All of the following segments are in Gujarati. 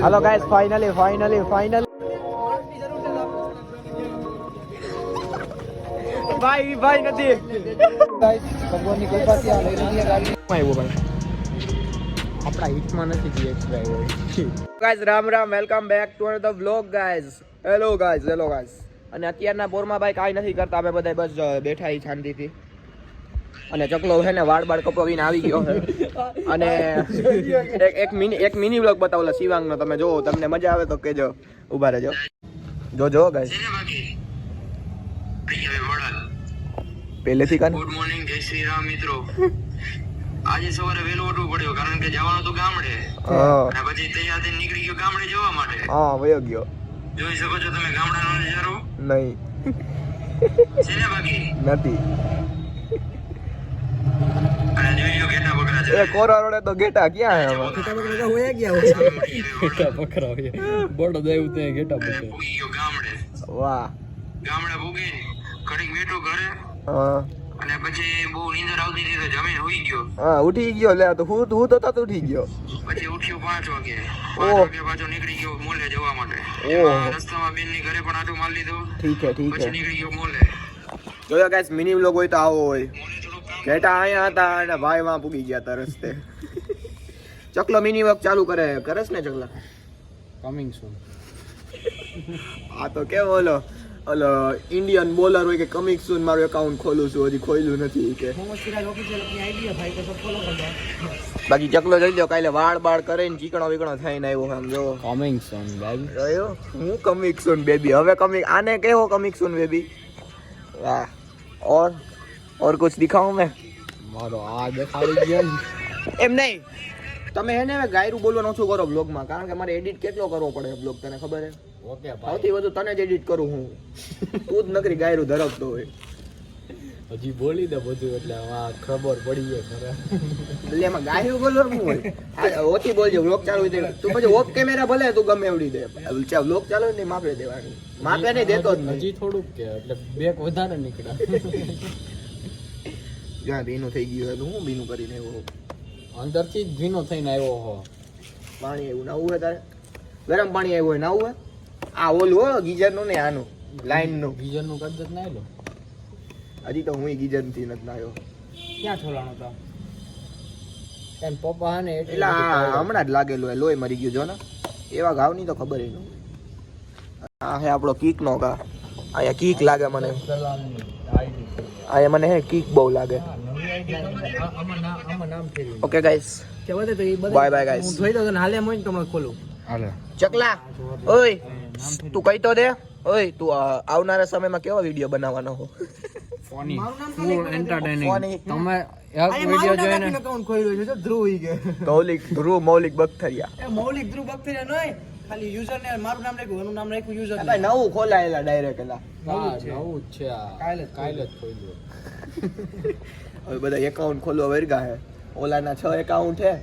हेलो गाइस, फाइनली भाई નથી ગાइस, ભગવાનની કૃપાથી આ લઈ લીધી ગાડી. આવ્યો ભાઈ, આપણા હિટમાં નથી GX drive. Guys Ram welcome back to the vlog guys. Hello guys. અને અત્યારના પોરમાં ભાઈ કાંઈ નથી કરતા, અમે બધા બસ બેઠા હી શાંતિથી. અને ચકલો છે ને વાળ કપાવીને આવી ગયો છે. અને એક મિની વ્લોગ બતાવલા શિવાંગનો, તમે જોવો, તમને મજા આવે તો કહેજો. ઊભા રહેજો, જો ગાઈસ. પહેલેથી કાન ગુડ મોર્નિંગ, જય શ્રી રામ મિત્રો. આજે સવારે વહેલું ઉઠવું પડ્યું કારણ કે જવાનું તો ગામડે. અને પછી તૈયાર થઈને નીકળી ગયો ગામડે જવા માટે. હા, વયો ગયો. જોઈ શકો છો તમે ગામડાનો નજારો? નહીં. છે ને બાકી નથી. અને જોઈ લો ગેટા બકરા છે. એ કોરા રોડે તો ગેટા ક્યાં હે? ગેટા બકરા તો હોયા ગયા. ગેટા બકરા હોય. બોડો દેવું તે ગેટા બકરા. પૂગી ગયો ગામડે. વાહ. ગામડે પૂગી ઘડીક બેઠો ઘરે. હા. અને પછી બહુ નીંદર આવતી હતી તો જમીન હોઈ ગયો. હા, ઉઠી ગયો. લે તો હું તો ઉઠી ગયો. પછી ઉઠ્યો 5 વાગે. 5 વાગે પાછો નીકળી ગયો મોલે જવા માટે. રસ્તામાં બેનની ઘરે પણ આટો મારી લીધો. ઠીક છે. પછી નીકળી ગયો મોલે. જોયો ગાઈસ, મિની વ્લોગ હોય તો આવો હોય. ઘેટા અહીંયા હતા અને ભાઈ માં પૂગી ગયા હતા રસ્તે. ચકલો મિની વ્લોગ ચાલુ કરસ ને ચકલા? Coming soon. આ તો કેવો ઓલો ઇન્ડિયન બોલર હોય કે કમિંગ સૂન મારું એકાઉન્ટ ખોલું છું, હજી ખોલ્યું નથી કે. બાકી ચકલો જોઈ લો, કાલે વાળ કરીને ચીકણો થઈને આવ્યો. આમ જો કમિંગ સૂન બેબી. જોયો હું કમિંગ સૂન બેબી. હવે આને કેવો કમિંગ સૂન બેબી. વાહ. और कुछ दिखाऊं मैं? मारो आ દેખાડી ગયો. એમ નહીં, તમે હે ને ગાયરું બોલવાનું ઓછું કરો બ્લોગમાં, કારણ કે મારે એડિટ કેટલો કરવો પડે બ્લોગ, તને ખબર હે? ઓકે ભાઈ, સૌથી વધુ તને જ એડિટ કરું હું. તું જ નકરી ગાયરું ધરકતો હોય. હજી બોલી દે બધું એટલે આ ખબર પડી ગઈ ખરા. એટલે એમાં ગાયરું બોલવાનું હોય. ઓછી બોલજો, બ્લોગ ચાલુ હોય તું પછી ઓફ કેમેરા ભલે તું ગમે એવડી દે. બ્લોગ ચાલુ હોય ને માપે દેવાની. માપે નહીં દેતો જ હજી થોડુંક કે એટલે બેક વધારે નીકળ્યા. જ્યાં ભીનું થઈ ગયું હતું, હું ભીનું કરીને આવ્યો અંદરથી જ ભીનો થઈને આવ્યો હો. પાણી આવ્યું નાવું હે તારે? ગરમ પાણી આવ્યું હોય નાવું હે? આ ઓલું હો ગીઝરનું ને આનું લાઈનનું. ગીઝરનું કદાચ ના આવ્યો હજી તો, હું ગીઝરથી નથી નાયો. ક્યાં છોલાણો તો એમ પપ્પા હે ને એટલે હમણાં જ લાગેલું હોય, લોહી મરી ગયું જો ને. એવા ઘાવની તો ખબર નહીં. આ હે આપણો કીક નો ઘા. અહીંયા કીક લાગે મને. આ મને હે કીક બહુ લાગે. Okay guys, bye bye guys. હું જોઈ દઉં ને હાલે મોય તો ખોલું. હાલે ચકલા. ઓય તું કઈ તો દે. ઓય તું આવનારા સમયમાં કેવો વિડિયો બનાવવાનો હો? ફોની ફૂલ એન્ટરટેનિંગ. તમે એક વિડિયો જોઈને અકાઉન્ટ ખોલ્યું છે ધ્રુવ ઈ કે મૌલિક બખતરિયા. એ મૌલિક ધ્રુવ બખતરિયા નહીં, ખાલી યુઝર ને મારું નામ રાખ્યું, એનું નામ રાખ્યું યુઝર. ભાઈ નવું ખોલાયેલા ડાયરેક્ટ એલા. હા નવું જ છે આ. કાલે જ ખોલ્યું. હવે બધા એકાઉન્ટ ખોલવા વર્ગા હે. ઓલાના 6 એકાઉન્ટ હે,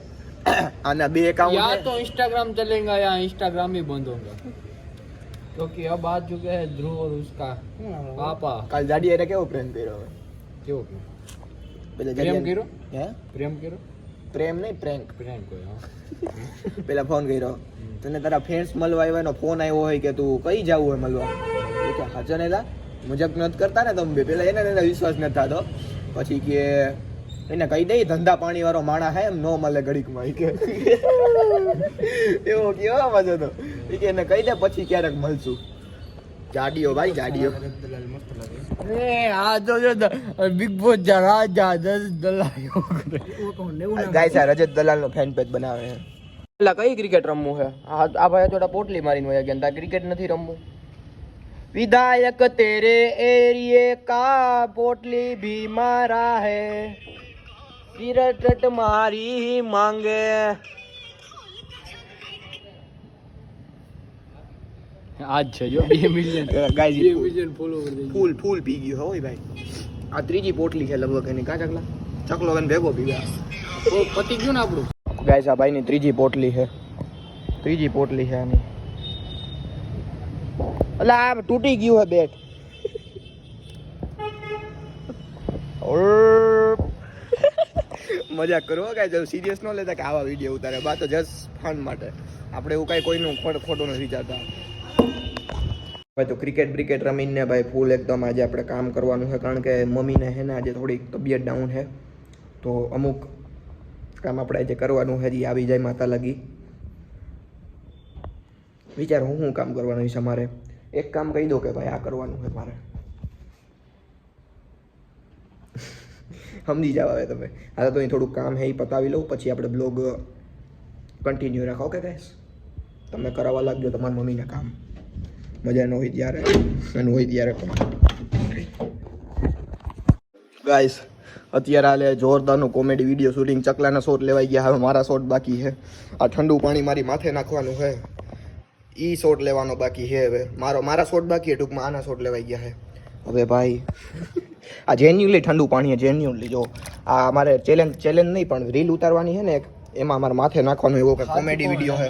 આના 2 એકાઉન્ટ है. तो इंस्टाग्राम चलेगा या इंस्टाग्राम ही बंद होगा क्योंकि अब आ चुके हैं ध्रुव और उसका पापा. कल जाडी एरे केવો પ્રેમ કર્યો હવે? કેવો પેલા પ્રેમ કર્યો? હે પ્રેમ નહીં, પ્રેન્ક કર્યો. પેલા ફોન કર્યો તને, તારા ફ્રેન્ડ્સ મળવા આવ્યાનો ફોન આવ્યો હોય કે તું કઈ જાવું હોય મળવા? કે હાજનેલા મજાક નત કરતા ને તમે. પેલા એને વિશ્વાસ ન થતો. પછી કે એને કહી દઈ ધંધા પાણી વાળો માણા હે, એમ નો મળે ઘડીકમાં. કે એવો કેવો મજો તો. કે એને કહી દે પછી ક્યારેક મળશું. જાડીઓ ભાઈ જાડીઓ. આ જો બિગ બોસ રાજા રજત દલાલ. ગાઈસ આ રજત દલાલ નો ફેન પેજ બનાવે છે. એટલે કઈ ક્રિકેટ રમવું છે? આ ભાઈ થોડા પોટલી મારીને વયા ગયા. ક્રિકેટ નથી રમવું. विधायक तेरे एरिए का पोटली भी मारा है, सिरट मारी मांगे. આજ છે જો 2 મિલિયન ગાઈસ, 2 મિલિયન ફોલોવર ફૂલ પી ગયો હોય ભાઈ. આ ત્રીજી પોટલી છે લગભગ એની. કા ચકલો એને ભેગો પીવા પતી ગયું ને આપણું. ગાઈસ આ ભાઈની ત્રીજી પોટલી છે આની. અલા આ તૂટી ગયું હે બેટ. મજાક કરો કાંઈ જો સિરિયસ ન લેતા કે આવા વિડીયો ઉતારે બા તો જસ્ટ ફન માટે આપણે એવું કાંઈ કોઈનું ખોટું નથી વિચારતા ભાઈ. તો ક્રિકેટ રમીને ભાઈ ફૂલ એકદમ આજે આપણે કામ કરવાનું છે કારણ કે મમ્મીને છે ને આજે થોડીક તબિયત ડાઉન છે તો અમુક કામ આપણે આજે કરવાનું છે જે આવી જાય માતા લગી. વિચાર હું કામ કરવાનું છે મારે એક કામ કહી દો કે ભાઈ આ કરવાનું છે મારે સમજી જાવ હવે તમે. હાલ તો અહીં થોડુંક કામ છે એ પતાવી લઉં પછી આપણે બ્લોગ કન્ટિન્યુ રાખો. ઓકે ગાઈસ તમે કરાવવા લાગજો તમારી મમ્મીને કામ મજા ન હોય ત્યારે અને હોય ત્યારે ગાઈસ. અત્યારે હાલે જોરદારનું કોમેડી વિડીયો શૂટિંગ ચકલાના શોટ લેવાઈ ગયા. હવે મારા શોટ બાકી છે. આ ઠંડુ પાણી મારી માથે નાખવાનું છે એ શોટ લેવાનો બાકી છે. હવે મારા શોટ બાકી છે ટૂંકમાં આના શોટ લેવાઈ ગયા છે. હવે ભાઈ આ જેન્યુઅલી ઠંડુ પાણી છે જેન્યુઅલી. જો આ અમારે ચેલેન્જ નહીં પણ રીલ ઉતારવાની છે ને એક એમાં અમારે માથે નાખવાનું એવો કે કોમેડી વિડીયો છે.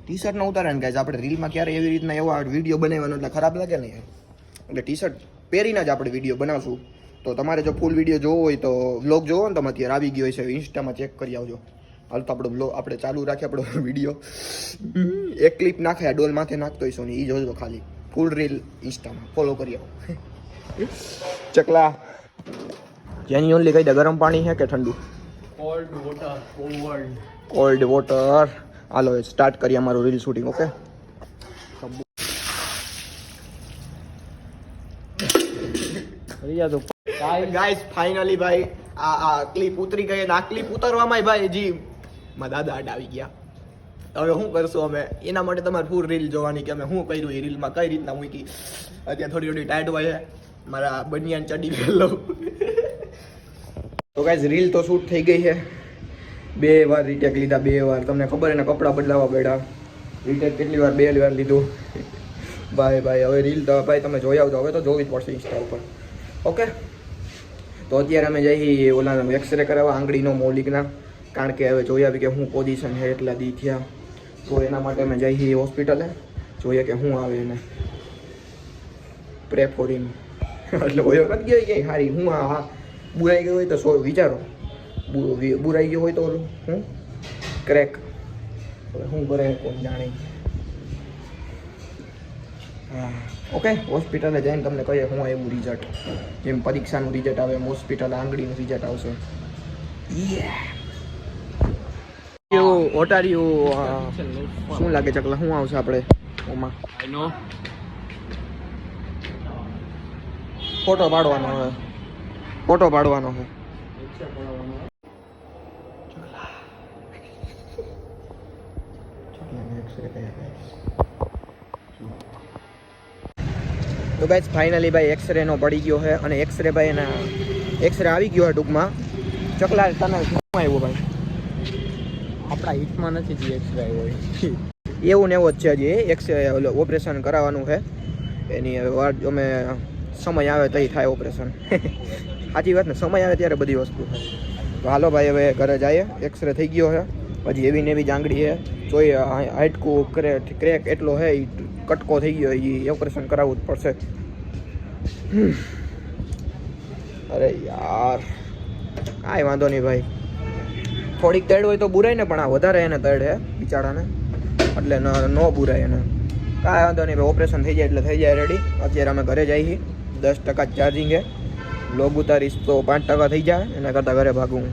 ટી શર્ટ ન ઉતારે ને ગાઈઝ આપણે રીલમાં ક્યારે એવી રીતના એવો વિડીયો બનાવવાનો એટલે ખરાબ લાગે ને એટલે ટી શર્ટ પહેરીને જ આપણે વિડીયો બનાવશું. તો તમારે જો ફૂલ વિડીયો જોવો હોય તો વ્લોગ જોવો ને તમે અત્યારે આવી ગયો છે ઇન્સ્ટામાં ચેક કરી આવજો. હાલ તો આપણો વ્લોગ આપણે ચાલુ રાખીએ આપણો વિડીયો. એક ક્લિપ નાખે આ ડોલ માથે નાખતો હશો ને એ જોજો ખાલી ફૂલ રીલ ઇન્સ્ટામાં ફોલો કરી આવો. ચકલા જેન્યુઅલી કહી દે ગરમ પાણી છે કે ઠંડુ? Cold water. હાલો સ્ટાર્ટ કરીએ અમારું reel shooting. Okay guys finally ભાઈ આ ક્લિપ ઉતરી ગઈ. આ ક્લિપ ઉતારવામાં ભાઈ જી મારા દાદા આડ આવી ગયા. હવે શું કરશું અમે એના માટે તમારે ફૂલ રીલ જોવાની કે અમે શું કર્યું એ રીલમાં કઈ રીતના મૂકી. અત્યારે થોડી ટાઈટ હોય મારા બનિયાન ચડી ગયેલો. તો ગાઈસ રીલ તો શૂટ થઈ ગઈ છે. 2 વાર રીટેક લીધા 2 વાર. તમને ખબર એને કપડાં બદલાવવા પડ્યા. રીટેક કેટલી વાર 2 વાર લીધું ભાઈ. હવે રીલ તો ભાઈ તમે જોઈ આવજો. હવે તો જોવી જ પડશે ઇન્સ્ટા ઉપર. ઓકે તો અત્યારે અમે જઈએ ઓલા એક્સરે કરાવવા આંગળીનો મૌલિકના કારણ કે હવે જોઈ આવી કે શું પોઝિશન છે એટલા દી થયા. તો એના માટે અમે જઈએ હોસ્પિટલે જોઈએ કે શું આવે એને પ્રેફોરિન એટલે હોય નથી ગયો ક્યાંય સારી હું હા બુરાઈ ગયો હોય તો વિચારો બુરાઈ ગયો હોય તો હું ક્રેક શું કરે કોણ જાણે. હા ઓકે હોસ્પિટલે જઈને તમને કહીએ હું એવું રિઝલ્ટ જેમ પરીક્ષાનું રિઝલ્ટ આવે એમ હોસ્પિટલ આંગળીનું રિઝલ્ટ આવશે. એવું ઓટાર્યું શું લાગે ચકલા શું આવશે આપણે ઓમાં ફોટો પાડવાનો હોય તો ગાઈસ ફાઇનલી ભાઈ એક્સરે નો પડી ગયો છે અને એક્સરે ભાઈ એના એક્સરે આવી ગયો છે ટૂંકમાં. ચકલા તને શું આવ્યું ભાઈ? આપણા હિટમાં નથી જે એક્સરે આવ્યો એવું ને એવું જ છે હજી એક્સરે ઓપરેશન કરાવવાનું છે એની વાત અમે સમય આવે તો થાય ઓપરેશન. સાચી વાત ને સમય આવે ત્યારે બધી વસ્તુ થાય. તો હાલો ભાઈ હવે ઘરે જઈએ. એક્સરે થઈ ગયો છે હજી એવી ને એવી જાંગડી છે જોઈએ હાઈટકું ક્રેક એટલો છે એ કટકો થઈ ગયો એ ઓપરેશન કરાવવું જ પડશે. અરે યાર કાંઈ વાંધો નહીં ભાઈ થોડીક તડ હોય તો બુરાય ને પણ આ વધારે એને તડ હે બિચારાને એટલે ન બુરાય એને. કાંઈ વાંધો નહીં ભાઈ ઓપરેશન થઈ જાય એટલે થઈ જાય રેડી. અત્યારે અમે ઘરે જઈએ 10% ચાર્જિંગ છે. લોગ ઉતારીશ તો 5% થઈ જાય એના કરતાં ઘરે ભાગું.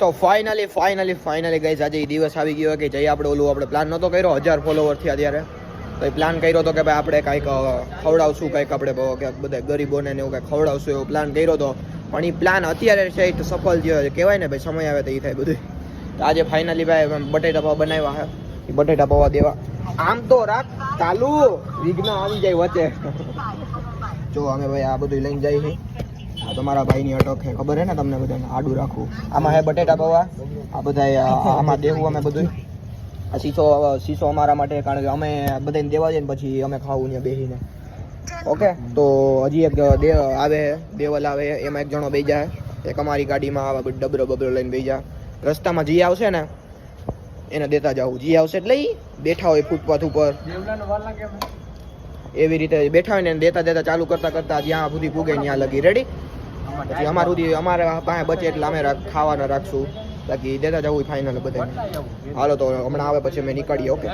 તો ફાઇનલી ગાઈસ આજે એ દિવસ આવી ગયો કે જઈ આપણે પ્લાન નહોતો કર્યો 1000 ફોલોવર થયા ત્યારે તો એ પ્લાન કર્યો હતો કે ભાઈ આપણે કાંઈક ખવડાવશું કાંઈક આપણે બધા ગરીબોને ને એવું કાંઈક ખવડાવશું એવો પ્લાન કર્યો હતો પણ એ પ્લાન અત્યારે છે એ સફળ થયો કહેવાય ને ભાઈ સમય આવે તો એ થાય બધું. તો આજે ફાઇનલી ભાઈ બટેટા પૌવા બનાવ્યા છે એ બટેટા પૌવા દેવા. આમ તો રાખ ચાલુ વિઘ્ન આવી જાય વચ્ચે. જો અમે ભાઈ આ બધું લઈને જઈએ છીએ. આ તમારા ભાઈની અટક છે ખબર હે ને તમને બધાને આડું રાખવું. આમાં હે બટેટા પૌવા આ બધા આમાં દેવું અમે બધું. આ શીશો અમારા માટે કારણ કે અમે બધાને દેવા જઈએ ને પછી અમે ખાવું ત્યાં બેસીને. ઓકે તો હજી એક આવે દેવલ આવે એમાં એક જણો બેસી જાય એક અમારી ગાડીમાં આવા ડબરો બબરો લઈને બેસી જાય. રસ્તામાં જી આવશે ને એને દેતા જાવું. જી આવશે એટલે બેઠા હોય ફૂટપાથ ઉપર એવી રીતે બેઠા હોય ને દેતા ચાલુ કરતા જ્યાં સુધી પૂગે ત્યાં લગી રેડી. પછી અમારું સુધી અમારે પાસે બચે એટલે અમે ખાવાના રાખશું, બાકી દેતા જવું ફાઇનલ બધા. હાલો તો હમણાં આવે પછી અમે નીકળીએ. ઓકે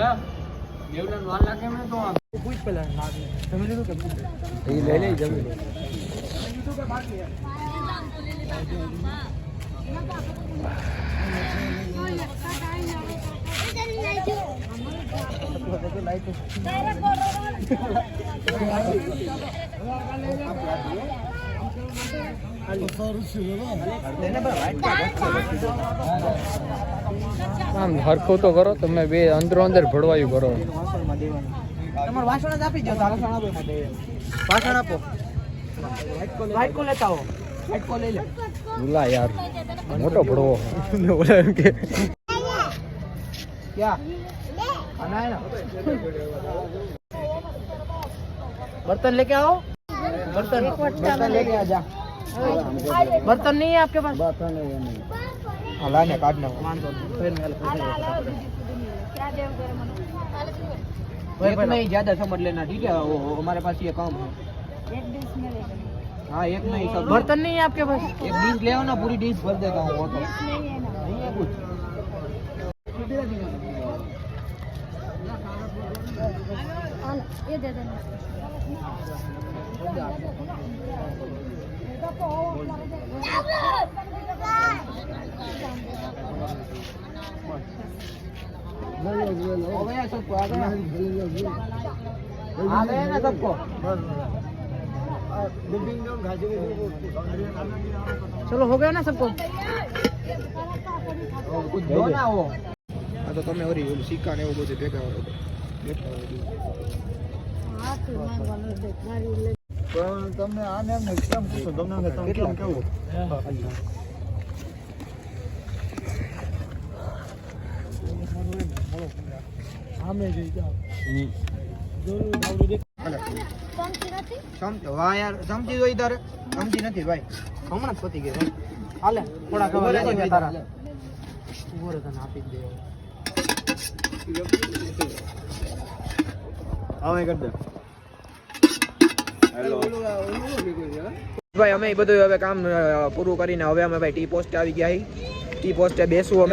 આમ હરખું તો કરો તમે, બે અંદરો અંદર ભળવાયું કરો. તમારું વાસણ જ આપી દો. વાસણ આપો, વાસણ આપો. વાઇટ કો લેતા હો, વાઇટ કો લઈ લે. ભૂલા યાર, મોટો ભળવો. બોલા એમ કે क्या खाना है ना? बर्तन लेके आओ, बर्तन बर्तन लेके आ जा. बर्तन नहीं है आपके पास? बर्तन नहीं. हाँ लाने काटना एक नहीं ज्यादा समझ लेना, ठीक है? वो हमारे पास ये काम है. हाँ एक नहीं, सब बर्तन नहीं है आपके पास? एक डिश ले आओ ना, पूरी डिश भर देता हूँ. वो तो नहीं है कुछ. ये दे देना. हो गया सबको? आ गया ना सबको? चलो हो गया ना सबको? कुछ दो ना वो. तो તમે ઓરી ઓલું સિક્કા ને એવું બધું ભેગા હોય પણ તમને આને એમ કેમ પૂછો, તમને તમે કેમ કેવું આમે જઈ જાવ સમજો. વાહ યાર સમજી જો ઇધર, સમજી નથી ભાઈ, હમણાં જ પતી ગઈ ભાઈ. હાલે થોડા કવર લેજો તારા ઉભો તને આપી દે. હવે કર દે. હેલો ભાઈ, અમે બધું હવે કામ પૂરું કરીને હવે અમે ભાઈ ટી પોસ્ટે આવી ગયા. ટી પોસ્ટે બેસવું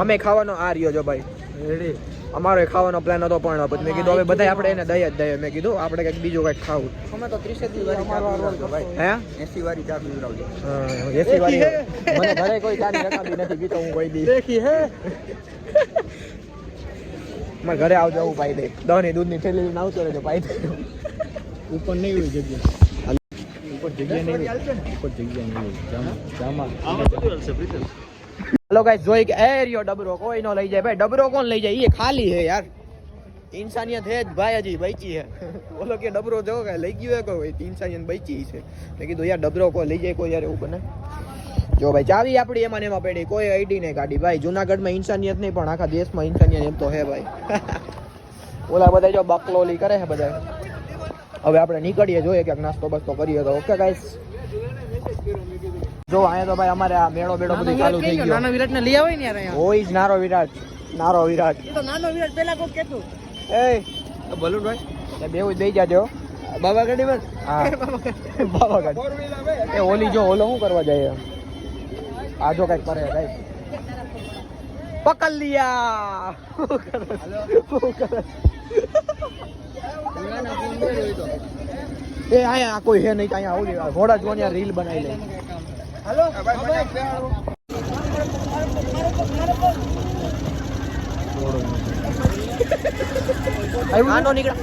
અમે ખાવાનો આ રહ્યો જો ભાઈ રેડી. અમારો ખાવાનો પ્લાન હતો પણ પછી મેં કીધું હવે બધા આપણે એને દઈ જ દઈએ. મેં કીધું આપણે કંઈક બીજું કંઈક ખાવું. અમે તો 30 વાળી ચા પીવડાવજો ભાઈ. હે 80 વાળી ચા પીવડાવજો. હા 80 વાળી. મને ઘરે કોઈ ચાની રકાબી નથી પીતો હું કોઈ દી. દેખી હે મારા ઘરે આવજો, હું પાઈ દે. દહની દૂધની થેલી લઈને આવતો રહેજો, પાઈ દે. ઉપર નહીં હોય જગ્યા, ઉપર જગ્યા નહીં હોય, ઉપર જગ્યા નહીં હોય. જામા हेलो गाइस, જોઈ કે એ રહ્યો ડબરો, કોઈ નો લઈ જાય ભાઈ. ડબરો કોણ લઈ જાય? એ ખાલી હે યાર. ઇન્સાનિયત હે જ ભાઈ, હજી બચી હે. બોલો કે ડબરો જો કે લઈ ગયો હે કોઈ, ઇન્સાનિયત બચી છે. મેં કીધું યાર ડબરો કોઈ લઈ જાય કોઈ યાર, એવું બને. જો ભાઈ ચાવી આપડી એમાં ને એમાં પડી, કોઈ આઈડી નહીં કાઢી ભાઈ. જુનાગઢમાં ઇન્સાનિયત નહીં પણ આખા દેશમાં ઇન્સાનિયત એમ તો હે ભાઈ. ઓલા બધા જો બકલોલી કરે છે બધા. હવે આપણે નીકળીએ, જોઈએ ક્યાંક નાસ્તો બસ્તો કરીએ તો. ઓકે ગાઈસ, જો અહીંયા તો ભાઈ અમારે આ મેળો બેડો બધું ચાલુ થઈ ગયો. નાનો વિરાટ ને લઈ આવે ને યાર અહીંયા. હોય જ નારો વિરાટ, નારો વિરાટ. તો નાનો વિરાટ પેલા કોક કેતું એ બલૂન ભાઈ એ બેવ જ દઈ જાજો. બાબા ગાડી બસ. હા બાબા ગાડી. એ ઓલી જો ઓલો શું કરવા જાય? આ જો કઈક કરે ભાઈ. પકડ લિયા. એ આયા કોઈ હે નહીં, અહીંયા ઓલી ઘોડા જોવાની રીલ બનાવી લે. हेलो आनो निकला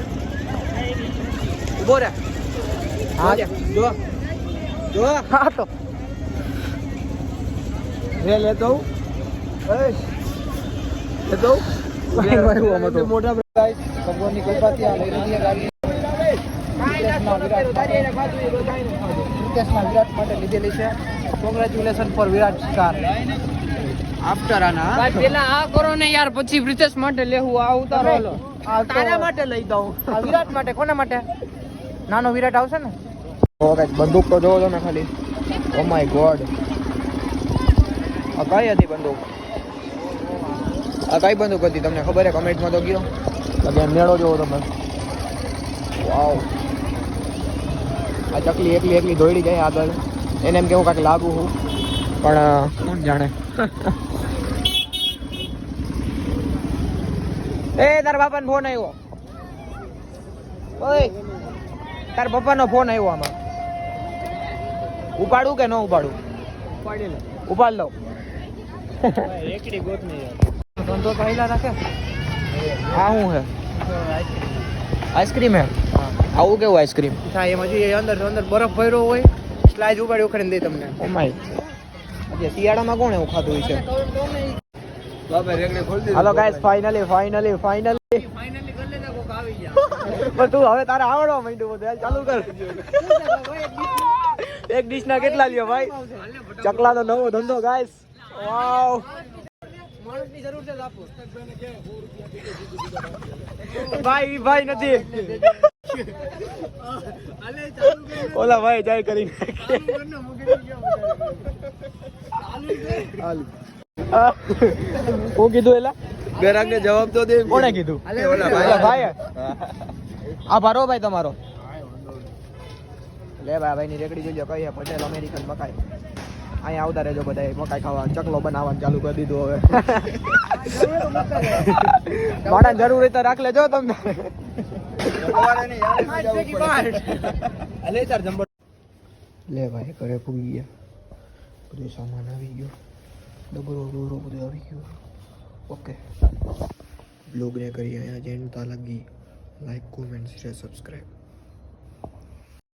उभो रे. हाँ जो जो हाँ तो ये लेता हूँ लेता हूँ मोटा भगवान की कृपा थी. लई रही है गाड़ी. વિરાટ માટે લીધેલી છે. કોંગ્રેચ્યુલેશન ફોર વિરાટ સ્ટાર આફ્ટર આના. ભાઈ પેલા આ કરો ને યાર, પછી પ્રિતેશ માટે લેવું. આ ઉતારો લો, તારા માટે લઈ દઉં. આ વિરાટ માટે. કોના માટે? નાનો વિરાટ આવશે ને. ઓકે બંદૂક તો જોવો તમે ખાલી. ઓ માય ગોડ, આ કઈ હતી બંદૂક? આ કઈ બંદૂક હતી તમને ખબર છે? કમેન્ટમાં તો ગયો. again મેળો જોવો તમે. વાવ, આ ચકલી એકલી એકલી દોડી જાય આગળ. એને એમ કેવું કાંઈક લાગુ હું પણ કોણ જાણે. એ તાર બાપાનો ફોન આવ્યો. ઓય તાર પપ્પાનો ફોન આવ્યો આમાં. ઉપાડું કે ન ઉપાડું? ઉપાડ લો. એકડી ગોત નહીં યાર. ધંધો પહેલા રાખે. હા હું હે આઈસ્ક્રીમ હે. આવું કેવું આઈસ્ક્રીમ હા એમાં જે અંદર બરફ ભર્યો હોય સ્લાઇસ ઉપાડી ઉખાડીને દે તમને. Oh my. શિયાળામાં કોણ એવું ખાતું હોય છે? હાલો ગાઈસ ફાઇનલી ફાઇનલી કરી લેતા કોક આવી ગયા. પણ તું હવે તારે આવડવા માંડ્યું બધું. ચાલુ કર. એક ડીશ ના કેટલા લ્યો ભાઈ? ચકલા તો નવો ધંધો ગાઈસ. વાવ. માણસની જરૂર છે આપો. ભાઈ નથી. ઓલા ભાઈ જાય કરી હું કીધું એલા ગ્રાહકને જવાબ તો દે. કોણે કીધું? ઓલા ભાઈ. આ ભારો ભાઈ તમારો. લે ભાઈ ની રેકડી જોજો કઈ પટેલ અમેરિકન મકાઈ. અહીંયા આવતા રહેજો બધા મકાઈ ખાવા. ચકલો બનાવવાનું ચાલુ કરી દીધું હવે. મારા જરૂર હોય તો રાખ લેજો તમને. લે ભાઈ ઘરે પૂગી ગયા. બધું સામાન આવી ગયો. ડબરો બધું આવી ગયું. ઓકે બ્લોગને કરી અહીંયા જેન તા લાગી લાઈક કોમેન્ટ શેર સબસ્ક્રાઈબ.